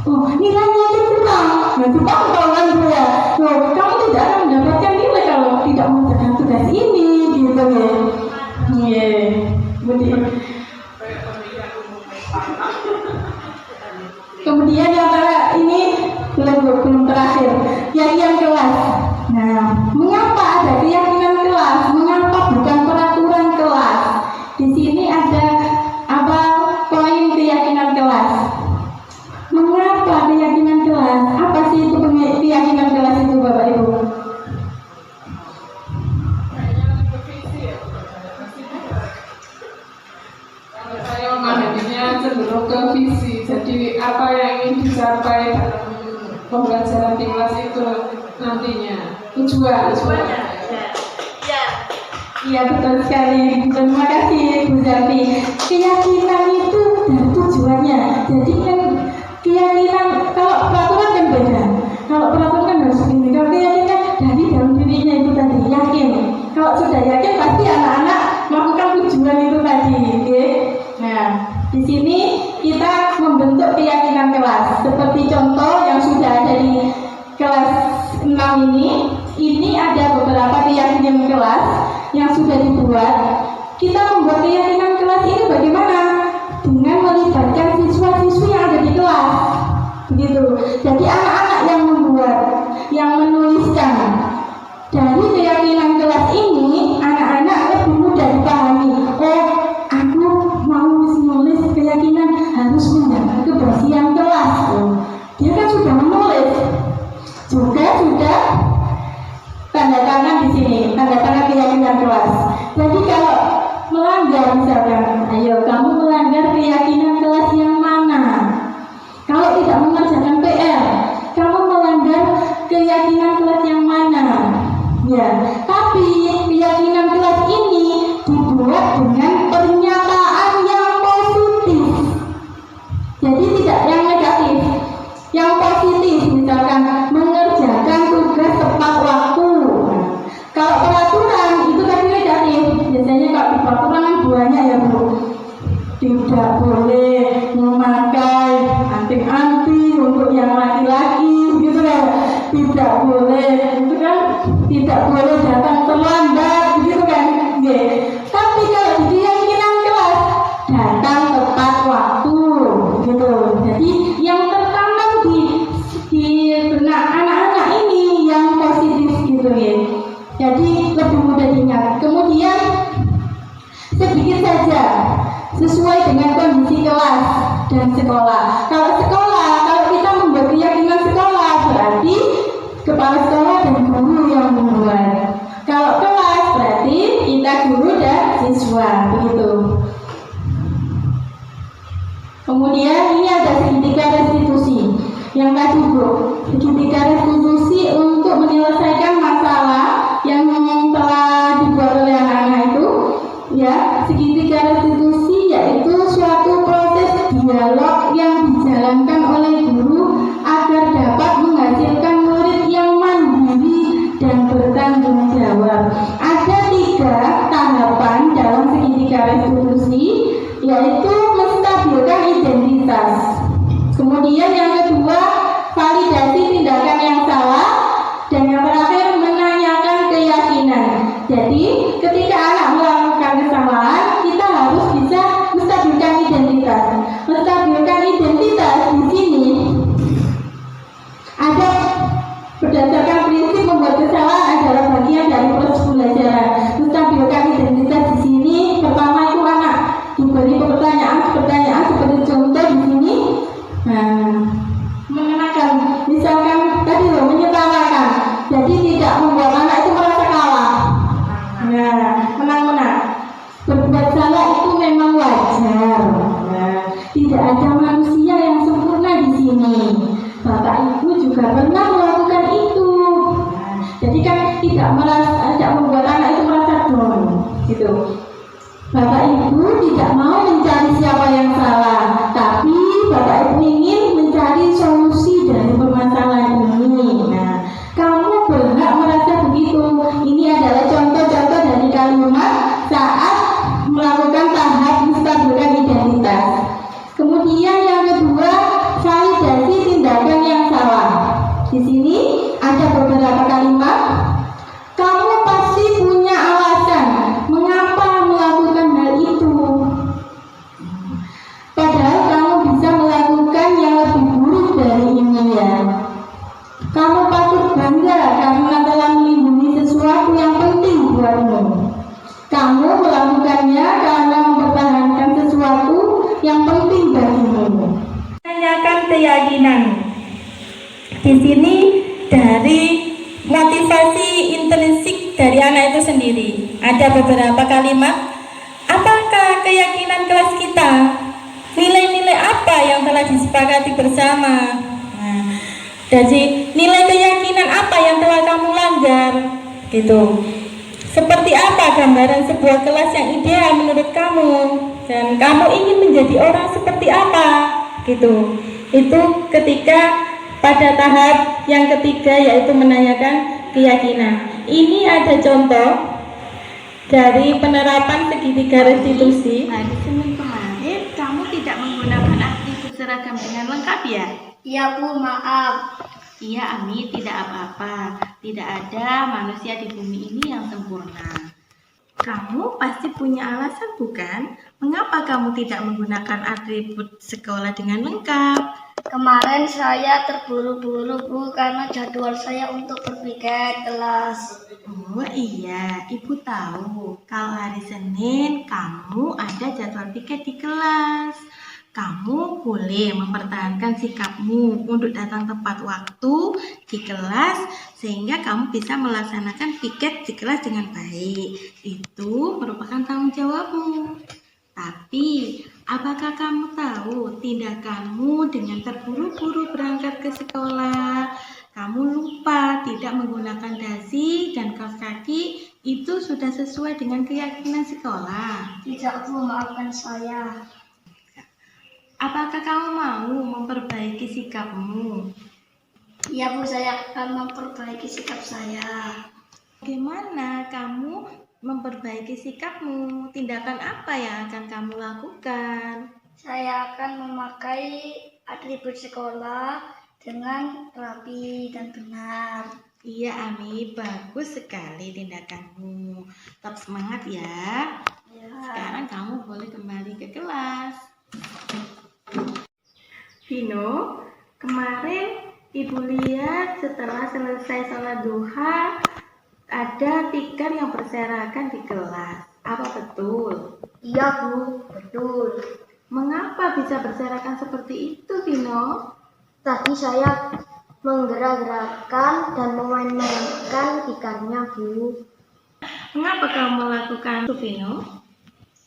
Oh, nilainya itu kurang. Nah, itu kan ya. Loh, kamu tidak akan mendapatkan nilai kalau tidak mengerjakan tugas ini, gitu ya. Iya, kemudian yang ini belum terakhir, keyakinan kelas. Nah, mengapa ada keyakinan kelas? Mengapa bukan peraturan kelas? Di sini ada apa poin keyakinan kelas? Mengapa keyakinan kelas? Apa sih itu keyakinan kelas itu, Bapak Ibu? Saya memahaminya cenderung ke visi. Jadi apa yang ingin dicapai dalam pembelajaran di kelas itu nantinya tujuannya. Iya betul sekali. Terima kasih Bu Zafi. Keyakinan itu dan tujuannya. Jadi kan keyakinan, kalau peraturan kan beda. Kalau peraturan kan harus begini. Kalau keyakinan dari dalam dirinya itu tadi yakin. Kalau sudah yakin pasti anak-anak melakukan tujuan itu tadi. Okay? Nah, di sini kita membentuk keyakinan kelas. Seperti contoh yang sudah ada di kelas 6 ini. Ini ada beberapa keyakinan kelas yang sudah dibuat. Kita membuat keyakinan kelas ini bagaimana? Dengan melibatkan siswa-siswi yang ada di kelas. Begitu. Jadi anak-anak yang membuat, yang menuliskan. Dari keyakinan kelas ini, anak-anak lebih mudah dipahami. Oh, aku mau menulis keyakinan harus menjaga kebersihan kelas. Dia kan sudah menulis. Juga sudah tanda tangan di sini, tanda tangan keyakinan kelas. Jadi kalau melanggar misalkan, ayo kamu melanggar keyakinan kelas yang mana? Kalau tidak mengerjakan PR, kamu melanggar keyakinan kelas yang mana? Ya, tapi keyakinan kelas ini dibuat dengan pernyataan yang positif. Jadi tidak yang negatif, yang positif. Misalkan mengerjakan tugas tepat waktu. Kalau peraturan itu tadi negatif. Biasanya kalau di peraturan kan banyak ya Bu. Tidak boleh memakai anting-anting untuk yang laki-laki, gitu ya. Tidak boleh, itu kan tidak boleh datang terlambat, gitu kan. Tapi kalau di keyakinan kelas datang tepat waktu, gitu. Jadi yang tertanam di benak anak-anak ini yang positif, gitu ya. Jadi lebih mudah diingat. Kemudian sedikit saja sesuai dengan kondisi kelas dan sekolah. Kalau sekolah, kalau kita membuat keyakinan sekolah berarti kepala sekolah dan guru yang membuat. Kalau kelas berarti kita guru mengenakan, misalkan tadi loh, menyetarakan, jadi tidak membuat anak itu merasa kalah. Nah, menang-menang. Berbuat salah itu memang wajar. Nah, tidak ada manusia yang sempurna di sini. Bapak Ibu juga pernah melakukan itu. Nah, jadi kan tidak membuat anak itu merasa down, gitu. Bapak Ibu tidak mau mencari siapa yang salah, tapi Bapak Ibu ingin mencari solusi dari permasalahan ini. Nah, kamu berhak merasa begitu. Ini adalah contoh-contoh dari kalimat saat melakukan tahap menstabilkan identitas. Kemudian yang kedua, validasi tindakan yang salah. Di sini ada beberapa kalimat. Kamu pasti punya alasan mengapa melakukan hal itu. Padahal kamu bisa melakukan yang lebih buruk dari ini ya. Kamu patut bangga karena telah melindungi sesuatu yang penting buatmu. Kamu melakukannya karena mempertahankan sesuatu yang penting bagimu. Tanyakan keyakinan. Di sini dari motivasi intrinsik dari anak itu sendiri. Ada beberapa kalimat. Apakah keyakinan kelas kita? Nilai-nilai apa yang telah disepakati bersama? Nah, jadi nilai keyakinan apa yang telah kamu langgar? Gitu. Seperti apa gambaran sebuah kelas yang ideal menurut kamu? Dan kamu ingin menjadi orang seperti apa? Gitu. Itu ketika pada tahap yang ketiga, yaitu menanyakan keyakinan. Ini ada contoh dari penerapan segitiga restitusi. Nah, di Senin kemarin kamu tidak menggunakan atribut seragam dengan lengkap ya? Iya Bu, maaf. Iya Ami, tidak apa-apa. Tidak ada manusia di bumi ini yang sempurna. Kamu pasti punya alasan bukan? Mengapa kamu tidak menggunakan atribut sekolah dengan lengkap? Kemarin saya terburu-buru Bu karena jadwal saya untuk berpiket kelas. Oh iya, Ibu tahu kalau hari Senin kamu ada jadwal piket di kelas. Kamu boleh mempertahankan sikapmu untuk datang tepat waktu di kelas sehingga kamu bisa melaksanakan piket di kelas dengan baik. Itu merupakan tanggung jawabmu. Tapi, apakah kamu tahu tindakanmu dengan terburu-buru berangkat ke sekolah? Kamu lupa tidak menggunakan dasi dan kaos kaki, itu sudah sesuai dengan keyakinan sekolah. Tidak Bu, maafkan saya. Apakah kamu mau memperbaiki sikapmu? Iya Bu, saya akan memperbaiki sikap saya. Bagaimana kamu memperbaiki sikapmu? Tindakan apa yang akan kamu lakukan? Saya akan memakai atribut sekolah dengan rapi dan benar. Iya Ami, bagus sekali tindakanmu. Tetap semangat ya. Ya. Sekarang kamu boleh kembali ke kelas. Vino, kemarin Ibu lihat setelah selesai sholat duha ada tikar yang berserakan di kelas. Apa betul? Iya Bu, betul. Mengapa bisa berserakan seperti itu, Vino? Tadi saya menggerak-gerakkan dan memain-mainkan tikarnya, Bu. Mengapa kamu melakukan itu, Vino?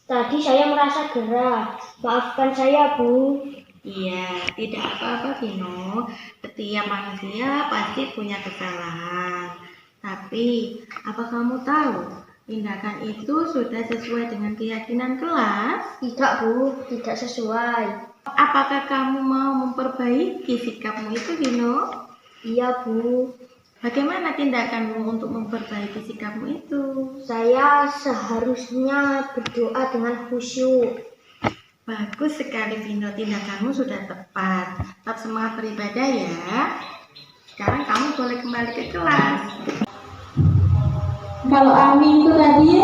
Tadi saya merasa gerah. Maafkan saya, Bu. Iya, tidak apa-apa, Vino. Setiap manusia pasti punya kesalahan. Tapi, apa kamu tahu tindakan itu sudah sesuai dengan keyakinan kelas? Tidak, Bu. Tidak sesuai. Apakah kamu mau memperbaiki sikapmu itu, Vino? Iya, Bu. Bagaimana tindakanmu untuk memperbaiki sikapmu itu? Saya seharusnya berdoa dengan khusyuk. Bagus sekali, Vino. Tindakanmu sudah tepat. Tetap semangat beribadah ya. Sekarang kamu boleh kembali ke kelas. Kalau Ami itu tadi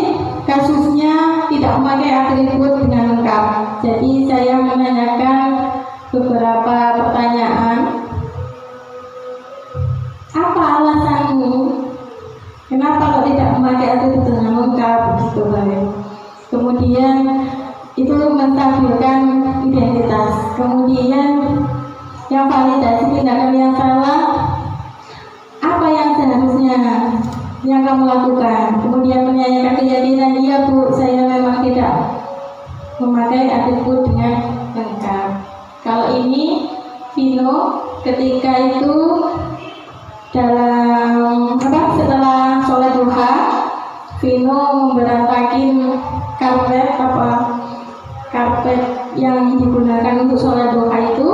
kasusnya tidak memakai atribut dengan lengkap. Jadi saya menanyakan beberapa pertanyaan. Apa alasanmu? Kenapa kok tidak memakai atribut dengan lengkap? Begitu baik. Kemudian itu menstabilkan identitas. Kemudian yang validasi tindakan yang salah, apa yang seharusnya yang kamu lakukan. Kemudian menyanyikan keyakinan, iya Bu, saya memang tidak memakai atribut dengan lengkap. Kalau ini Vino ketika itu dalam setelah sholat duha, Vino memberantakin karpet yang digunakan untuk sholat duha itu.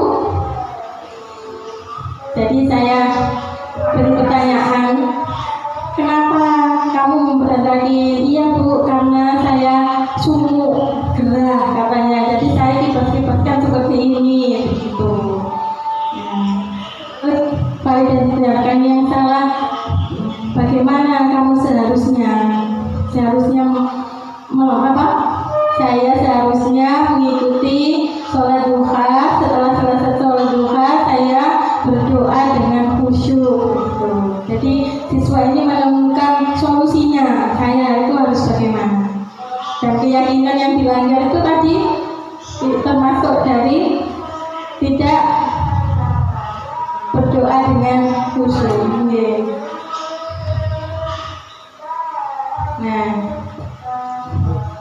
Jadi saya beri pertanyaan, kenapa kamu memberantakin? Iya Bu, karena saya sumuk gerah katanya. Jadi saya kipas-kipaskan seperti ini, begitu. Baik dan tindakan yang salah, bagaimana kamu seharusnya saya seharusnya mengikuti sholat duha. Setelah selesai sholat duha, saya berdoa dengan khusyuk gitu. Jadi siswa ini menemukan solusinya, saya itu harus bagaimana. Dan keyakinan yang dilanggar itu tadi termasuk dari tidak berdoa dengan khusyuk. Nah,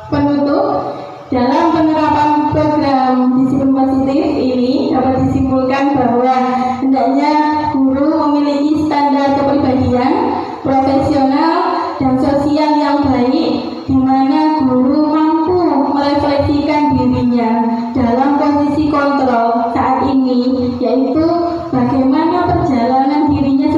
penutup, dalam penerapan program disiplin positif ini dapat disimpulkan bahwa hendaknya guru memiliki standar kepribadian profesional dan sosial yang baik, di mana guru mampu merefleksikan dirinya dalam posisi kontrol saat ini, yaitu bagaimana perjalanan dirinya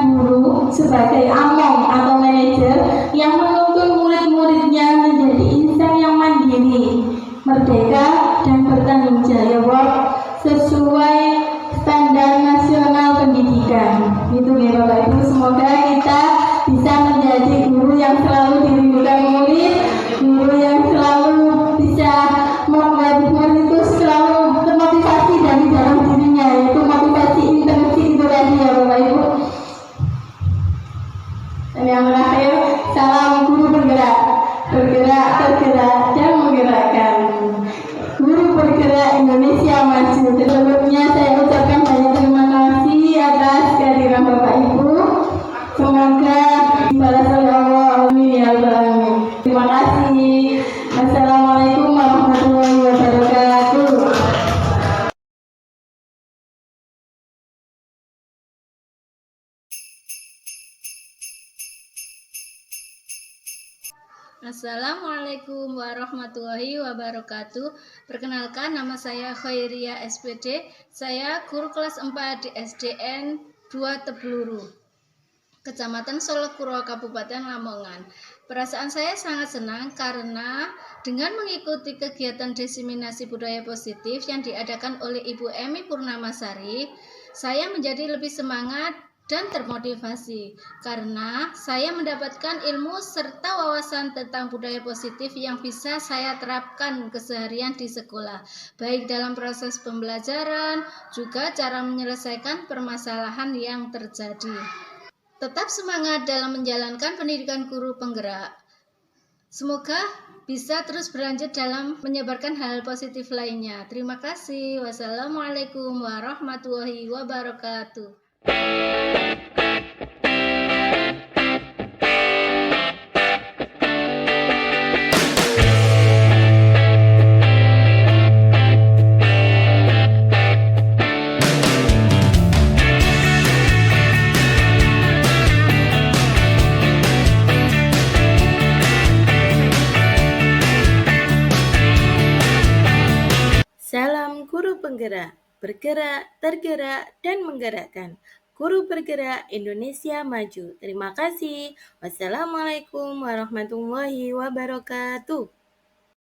guru sebagai among atau manajer yang menuntun murid-muridnya menjadi insan yang mandiri, merdeka dan bertanggung jawab sesuai standar nasional pendidikan. Itu ya Bapak Ibu, semoga kita bisa menjadi guru yang selalu dirindukan murid, guru yang selalu bisa membuat murid itu selalu termotivasi dari dalam dirinya, yaitu motivasi intrinsik itu tadi ya Bapak Ibu. Dan yang terakhir, salam guru bergerak, tergerak dan menggerakkan. Guru bergerak Indonesia maju. Sebelumnya saya ucapkan banyak terima kasih atas kehadiran Bapak Ibu. Semoga dibalas oleh Allah. Amin ya rabbal alamin. Terima kasih. Assalamualaikum warahmatullahi wabarakatuh. Assalamualaikum warahmatullahi wabarakatuh. Perkenalkan, nama saya Khairia SPD. Saya guru kelas 4 di SDN 2 Tebluru, Kecamatan Solokuro, Kabupaten Lamongan. Perasaan saya sangat senang karena dengan mengikuti kegiatan diseminasi budaya positif yang diadakan oleh Ibu Emi Purnamasari, saya menjadi lebih semangat dan termotivasi karena saya mendapatkan ilmu serta wawasan tentang budaya positif yang bisa saya terapkan keseharian di sekolah, baik dalam proses pembelajaran, juga cara menyelesaikan permasalahan yang terjadi. Tetap semangat dalam menjalankan pendidikan guru penggerak. Semoga bisa terus berlanjut dalam menyebarkan hal positif lainnya. Terima kasih. Wassalamualaikum warahmatullahi wabarakatuh. Salam guru penggerak, bergerak, tergerak, dan menggerakkan. Guru bergerak Indonesia maju. Terima kasih. Wassalamualaikum warahmatullahi wabarakatuh.